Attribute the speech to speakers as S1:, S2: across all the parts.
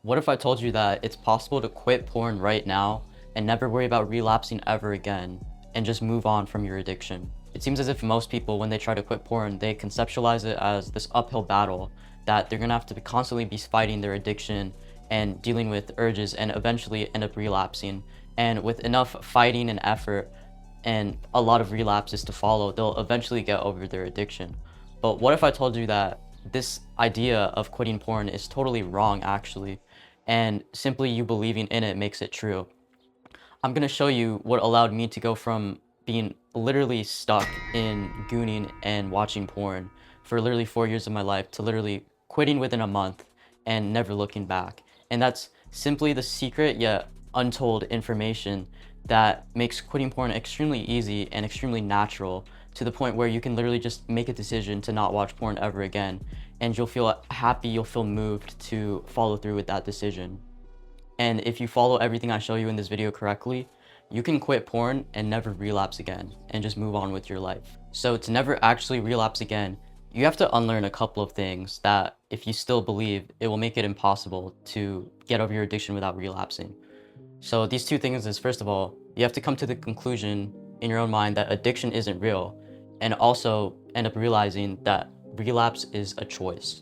S1: What if I told you that it's possible to quit porn right now and never worry about relapsing ever again and just move on from your addiction? It seems as if most people, when they try to quit porn, they conceptualize it as this uphill battle that they're gonna have to constantly be fighting their addiction and dealing with urges and eventually end up relapsing. And with enough fighting and effort and a lot of relapses to follow, they'll eventually get over their addiction. But what if I told you that this idea of quitting porn is totally wrong, actually, and simply you believing in it makes it true? I'm gonna show you what allowed me to go from being literally stuck in gooning and watching porn for literally 4 years of my life to literally quitting within a month and never looking back. And that's simply the secret yet untold information that makes quitting porn extremely easy and extremely natural, to the point where you can literally just make a decision to not watch porn ever again, and you'll feel happy, you'll feel moved to follow through with that decision. And if you follow everything I show you in this video correctly, you can quit porn and never relapse again and just move on with your life. So to never actually relapse again, you have to unlearn a couple of things that, if you still believe, it will make it impossible to get over your addiction without relapsing. So these two things is, first of all, you have to come to the conclusion in your own mind that addiction isn't real, and also end up realizing that relapse is a choice.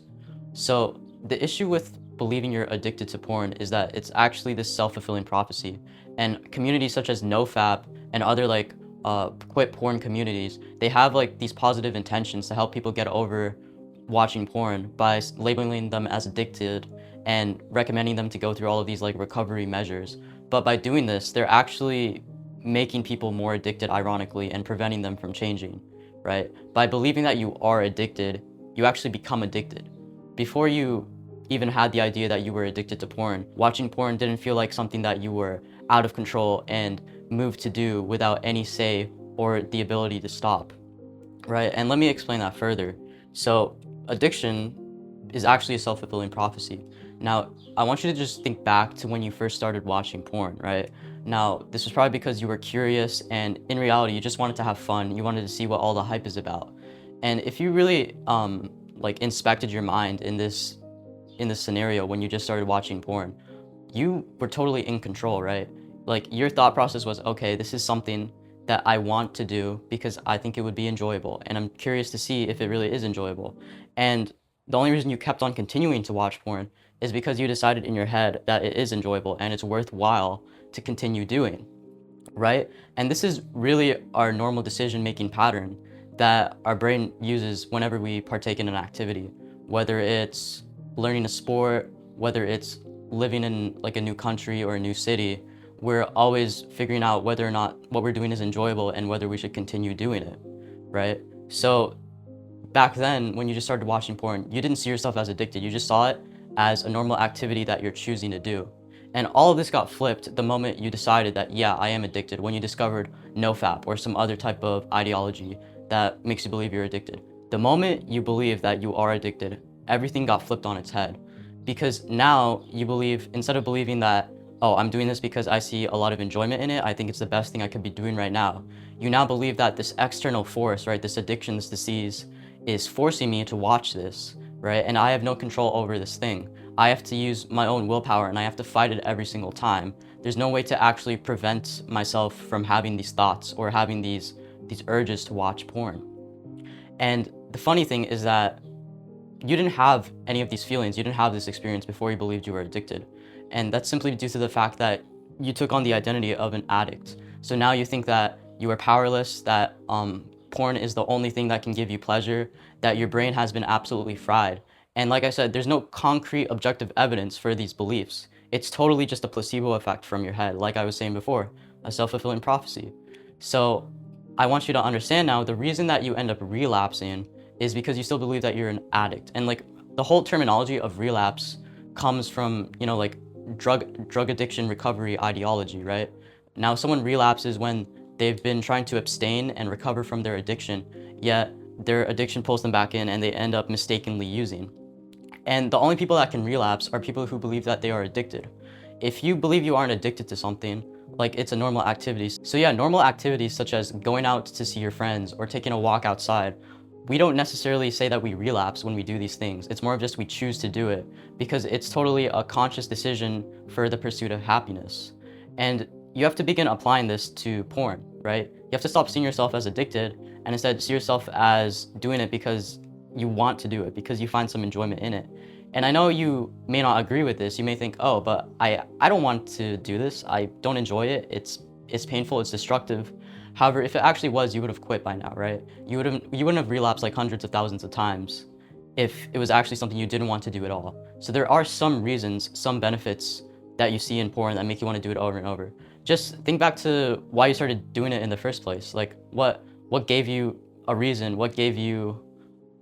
S1: So the issue with believing you're addicted to porn is that it's actually this self-fulfilling prophecy. And communities such as NoFap and other quit porn communities, they have like these positive intentions to help people get over watching porn by labeling them as addicted and recommending them to go through all of these like recovery measures. But by doing this, they're actually making people more addicted, ironically, and preventing them from changing, right? By believing that you are addicted, you actually become addicted. Before you even had the idea that you were addicted to porn, watching porn didn't feel like something that you were out of control and moved to do without any say or the ability to stop, right? And let me explain that further. So addiction is actually a self-fulfilling prophecy. Now, I want you to just think back to when you first started watching porn, right? Now, this was probably because you were curious, and in reality, you just wanted to have fun. You wanted to see what all the hype is about. And if you really inspected your mind in this scenario when you just started watching porn, you were totally in control, right? Like, your thought process was, okay, this is something that I want to do because I think it would be enjoyable, and I'm curious to see if it really is enjoyable. And the only reason you kept on continuing to watch porn is because you decided in your head that it is enjoyable and it's worthwhile to continue doing, right? And this is really our normal decision-making pattern that our brain uses whenever we partake in an activity, whether it's learning a sport, whether it's living in like a new country or a new city. We're always figuring out whether or not what we're doing is enjoyable and whether we should continue doing it, right? So back then, when you just started watching porn, you didn't see yourself as addicted. You just saw it as a normal activity that you're choosing to do. And all of this got flipped the moment you decided that, yeah, I am addicted, when you discovered NoFap or some other type of ideology that makes you believe you're addicted. The moment you believe that you are addicted, everything got flipped on its head. Because now you believe, instead of believing that, oh, I'm doing this because I see a lot of enjoyment in it, I think it's the best thing I could be doing right now, you now believe that this external force, right, this addiction, this disease, is forcing me to watch this, right? And I have no control over this thing. I have to use my own willpower, and I have to fight it every single time. There's no way to actually prevent myself from having these thoughts or having these urges to watch porn. And the funny thing is that you didn't have any of these feelings, you didn't have this experience before you believed you were addicted. And that's simply due to the fact that you took on the identity of an addict. So now you think that you are powerless, that porn is the only thing that can give you pleasure, that your brain has been absolutely fried. And like I said, there's no concrete objective evidence for these beliefs. It's totally just a placebo effect from your head, like I was saying before, a self-fulfilling prophecy. So I want you to understand now, the reason that you end up relapsing is because you still believe that you're an addict. And like, the whole terminology of relapse comes from, like drug addiction recovery ideology, right? Now, someone relapses when they've been trying to abstain and recover from their addiction, yet their addiction pulls them back in and they end up mistakenly using. And the only people that can relapse are people who believe that they are addicted. If you believe you aren't addicted to something, like, it's a normal activity. So yeah, normal activities such as going out to see your friends or taking a walk outside, we don't necessarily say that we relapse when we do these things. It's more of just we choose to do it because it's totally a conscious decision for the pursuit of happiness. And you have to begin applying this to porn, right? You have to stop seeing yourself as addicted and instead see yourself as doing it because you want to do it, because you find some enjoyment in it. And I know you may not agree with this. You may think, oh, but I don't want to do this. I don't enjoy it. It's painful, it's destructive. However, if it actually was, you would have quit by now, right? You wouldn't have relapsed like hundreds of thousands of times if it was actually something you didn't want to do at all. So there are some reasons, some benefits that you see in porn that make you want to do it over and over. Just think back to why you started doing it in the first place. Like what gave you a reason, what gave you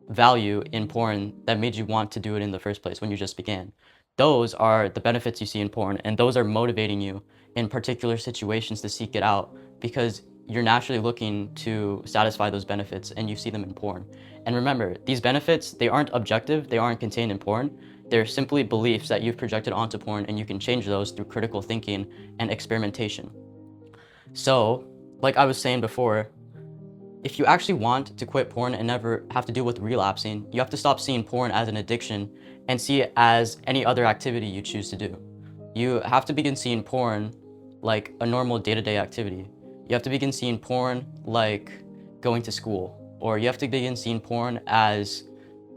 S1: value in porn that made you want to do it in the first place when you just began. Those are the benefits you see in porn, and those are motivating you in particular situations to seek it out because you're naturally looking to satisfy those benefits and you see them in porn. And remember, these benefits, they aren't objective, they aren't contained in porn. They're simply beliefs that you've projected onto porn, and you can change those through critical thinking and experimentation. So, like I was saying before, if you actually want to quit porn and never have to deal with relapsing, you have to stop seeing porn as an addiction and see it as any other activity you choose to do. You have to begin seeing porn like a normal day-to-day activity. You have to begin seeing porn like going to school, or you have to begin seeing porn as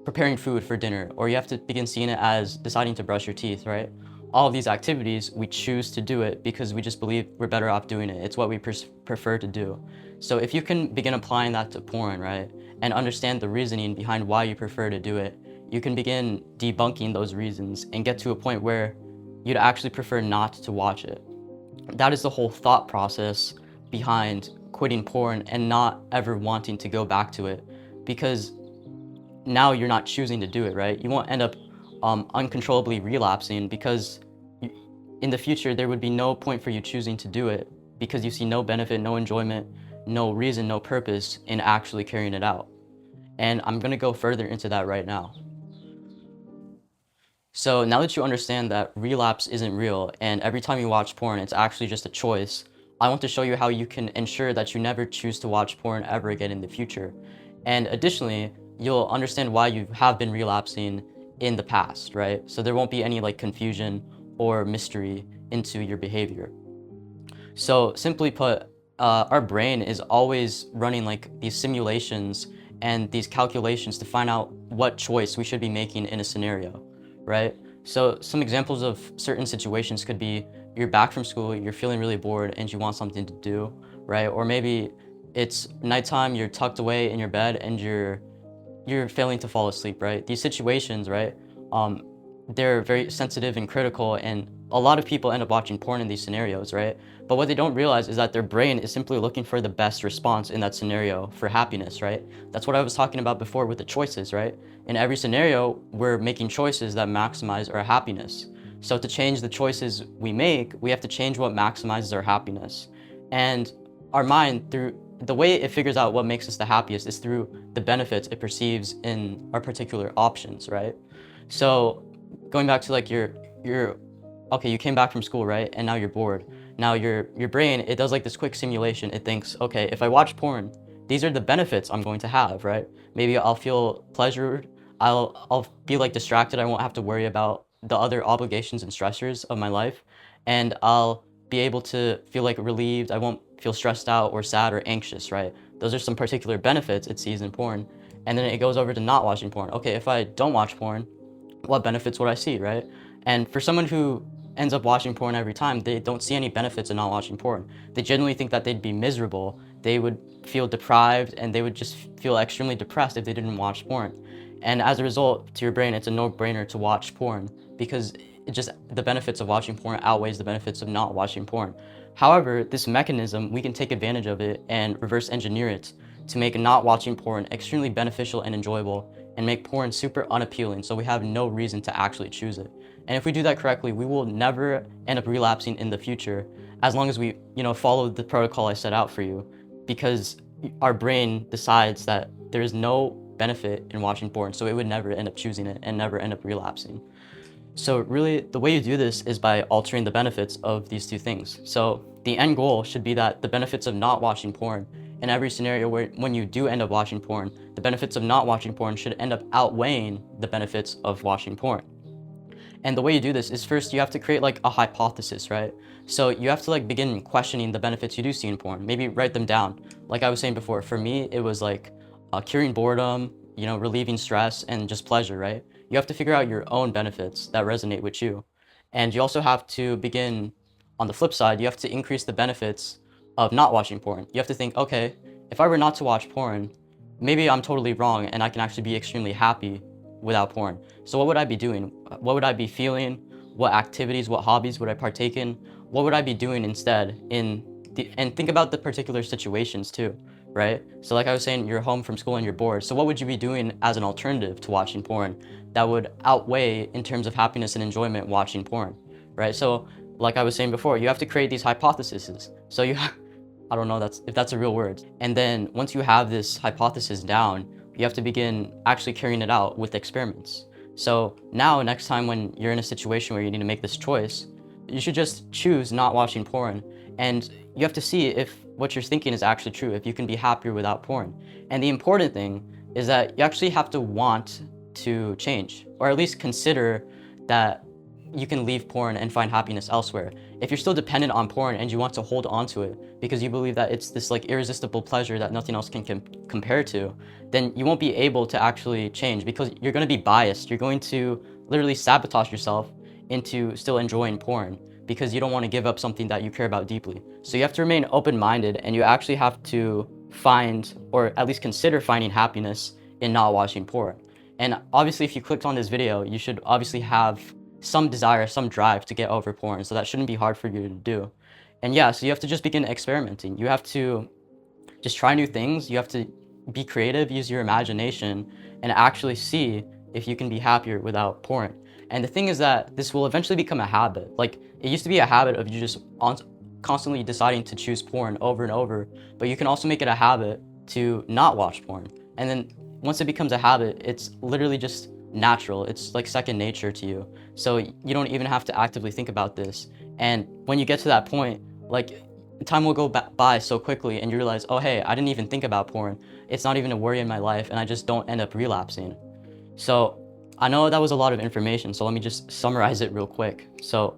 S1: preparing food for dinner, or you have to begin seeing it as deciding to brush your teeth, right? All of these activities, we choose to do it because we just believe we're better off doing it. It's what we prefer to do. So if you can begin applying that to porn, right, and understand the reasoning behind why you prefer to do it, you can begin debunking those reasons and get to a point where you'd actually prefer not to watch it. That is the whole thought process behind quitting porn and not ever wanting to go back to it, because now you're not choosing to do it, right? You won't end up uncontrollably relapsing because in the future there would be no point for you choosing to do it because you see no benefit, no enjoyment, no reason, no purpose in actually carrying it out. And I'm gonna go further into that right now. So now that you understand that relapse isn't real and every time you watch porn, it's actually just a choice, I want to show you how you can ensure that you never choose to watch porn ever again in the future. And additionally, you'll understand why you have been relapsing in the past, right? So there won't be any like confusion or mystery into your behavior. So simply put, our brain is always running like these simulations and these calculations to find out what choice we should be making in a scenario, right? So some examples of certain situations could be you're back from school, you're feeling really bored and you want something to do, right? Or maybe it's nighttime, you're tucked away in your bed and you're failing to fall asleep, right? These situations, right? They're very sensitive and critical, and a lot of people end up watching porn in these scenarios, right? But what they don't realize is that their brain is simply looking for the best response in that scenario for happiness, right? That's what I was talking about before with the choices, right? In every scenario, we're making choices that maximize our happiness. So to change the choices we make, we have to change what maximizes our happiness. And our mind, through the way it figures out what makes us the happiest is through the benefits it perceives in our particular options, right? So going back to like your okay, you came back from school, right? And now you're bored. Now your brain, it does like this quick simulation. It thinks, okay, if I watch porn, these are the benefits I'm going to have, right? Maybe I'll feel pleasured. I'll be like distracted. I won't have to worry about the other obligations and stressors of my life, and I'll be able to feel like relieved. I won't feel stressed out or sad or anxious, right? Those are some particular benefits it sees in porn. And then it goes over to not watching porn. Okay, if I don't watch porn, what benefits would I see, right? And for someone who ends up watching porn every time, they don't see any benefits in not watching porn. They genuinely think that they'd be miserable. They would feel deprived and they would just feel extremely depressed if they didn't watch porn. And as a result, to your brain, it's a no-brainer to watch porn because the benefits of watching porn outweighs the benefits of not watching porn. However, this mechanism, we can take advantage of it and reverse engineer it to make not watching porn extremely beneficial and enjoyable and make porn super unappealing so we have no reason to actually choose it. And if we do that correctly, we will never end up relapsing in the future as long as we, follow the protocol I set out for you, because our brain decides that there is no benefit in watching porn, so it would never end up choosing it and never end up relapsing. So really, the way you do this is by altering the benefits of these two things. So the end goal should be that the benefits of not watching porn in every scenario where when you do end up watching porn, the benefits of not watching porn should end up outweighing the benefits of watching porn. And the way you do this is first you have to create like a hypothesis, right? So you have to like begin questioning the benefits you do see in porn. Maybe write them down. Like I was saying before, for me, it was like curing boredom, relieving stress and just pleasure, right? You have to figure out your own benefits that resonate with you. And you also have to begin, on the flip side, you have to increase the benefits of not watching porn. You have to think, okay, if I were not to watch porn, maybe I'm totally wrong and I can actually be extremely happy without porn. So what would I be doing? What would I be feeling? What activities, what hobbies would I partake in? What would I be doing instead and think about the particular situations too, right? So like I was saying, you're home from school and you're bored. So what would you be doing as an alternative to watching porn that would outweigh in terms of happiness and enjoyment watching porn, right? So like I was saying before, you have to create these hypotheses. So I don't know if that's a real word. And then once you have this hypothesis down, you have to begin actually carrying it out with experiments. So now next time when you're in a situation where you need to make this choice, you should just choose not watching porn. And you have to see if what you're thinking is actually true, if you can be happier without porn. And the important thing is that you actually have to want to change, or at least consider that you can leave porn and find happiness elsewhere. If you're still dependent on porn and you want to hold on to it because you believe that it's this like irresistible pleasure that nothing else can compare to, then you won't be able to actually change because you're going to be biased. You're going to literally sabotage yourself into still enjoying porn because you don't want to give up something that you care about deeply. So you have to remain open-minded and you actually have to find, or at least consider finding happiness in not watching porn. And obviously if you clicked on this video, you should obviously have some desire, some drive to get over porn. So that shouldn't be hard for you to do. And yeah, so you have to just begin experimenting. You have to just try new things. You have to be creative, use your imagination, and actually see if you can be happier without porn. And the thing is that this will eventually become a habit. Like it used to be a habit of you just constantly deciding to choose porn over and over, but you can also make it a habit to not watch porn. And then once it becomes a habit, it's literally just natural. It's like second nature to you. So you don't even have to actively think about this. And when you get to that point, like time will go by so quickly and you realize, oh hey, I didn't even think about porn. It's not even a worry in my life and I just don't end up relapsing. So I know that was a lot of information, so let me just summarize it real quick. So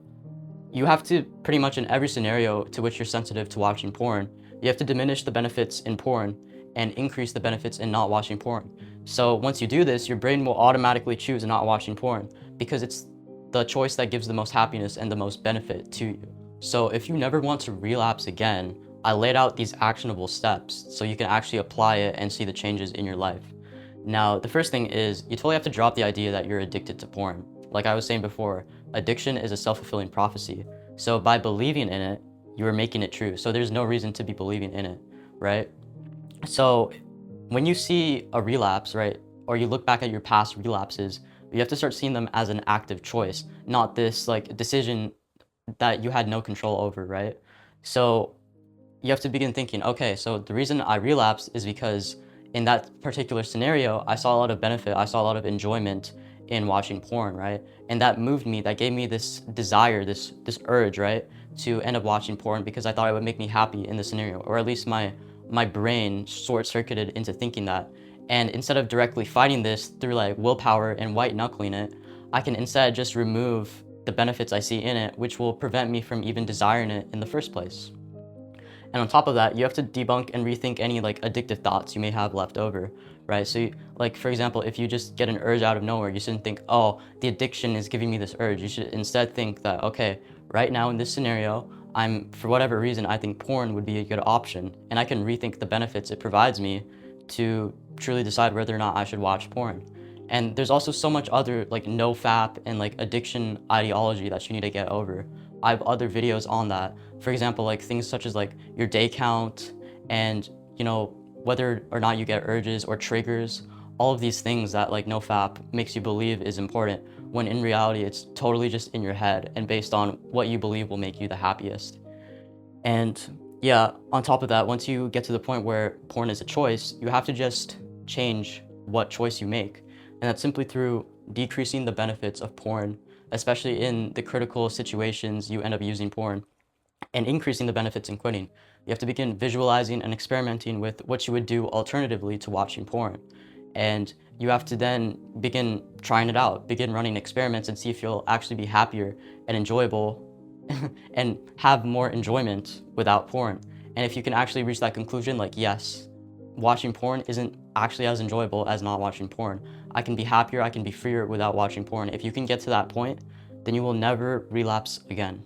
S1: you have to pretty much in every scenario to which you're sensitive to watching porn, you have to diminish the benefits in porn and increase the benefits in not watching porn. So once you do this, your brain will automatically choose not watching porn because it's the choice that gives the most happiness and the most benefit to you. So if you never want to relapse again, I laid out these actionable steps so you can actually apply it and see the changes in your life. Now, the first thing is you totally have to drop the idea that you're addicted to porn. Like I was saying before, addiction is a self-fulfilling prophecy. So by believing in it, you are making it true. So there's no reason to be believing in it, right? So when you see a relapse, right, or you look back at your past relapses, you have to start seeing them as an active choice, not this like decision that you had no control over, right? So you have to begin thinking, okay, so the reason I relapsed is because in that particular scenario, I saw a lot of benefit, I saw a lot of enjoyment in watching porn, right? And that moved me, that gave me this desire, this urge, right, to end up watching porn because I thought it would make me happy in the scenario, or at least my brain short-circuited into thinking that. And instead of directly fighting this through like willpower and white knuckling it, I can instead just remove the benefits I see in it, which will prevent me from even desiring it in the first place. And on top of that, you have to debunk and rethink any like addictive thoughts you may have left over, right? So like, for example, if you just get an urge out of nowhere, you shouldn't think, oh, the addiction is giving me this urge. You should instead think that, okay, right now in this scenario, for whatever reason, I think porn would be a good option. And I can rethink the benefits it provides me to truly decide whether or not I should watch porn. And there's also so much other like no-fap and like addiction ideology that you need to get over. I have other videos on that. For example, like things such as like your day count and, whether or not you get urges or triggers, all of these things that like no-fap makes you believe is important, when in reality, it's totally just in your head and based on what you believe will make you the happiest. And yeah, on top of that, once you get to the point where porn is a choice, you have to just change what choice you make. And that's simply through decreasing the benefits of porn, especially in the critical situations you end up using porn. and increasing the benefits in quitting. You have to begin visualizing and experimenting with what you would do alternatively to watching porn. And you have to then begin trying it out, begin running experiments and see if you'll actually be happier and enjoyable and have more enjoyment without porn. And if you can actually reach that conclusion, like, yes, watching porn isn't actually as enjoyable as not watching porn. I can be happier, I can be freer without watching porn. If you can get to that point, then you will never relapse again.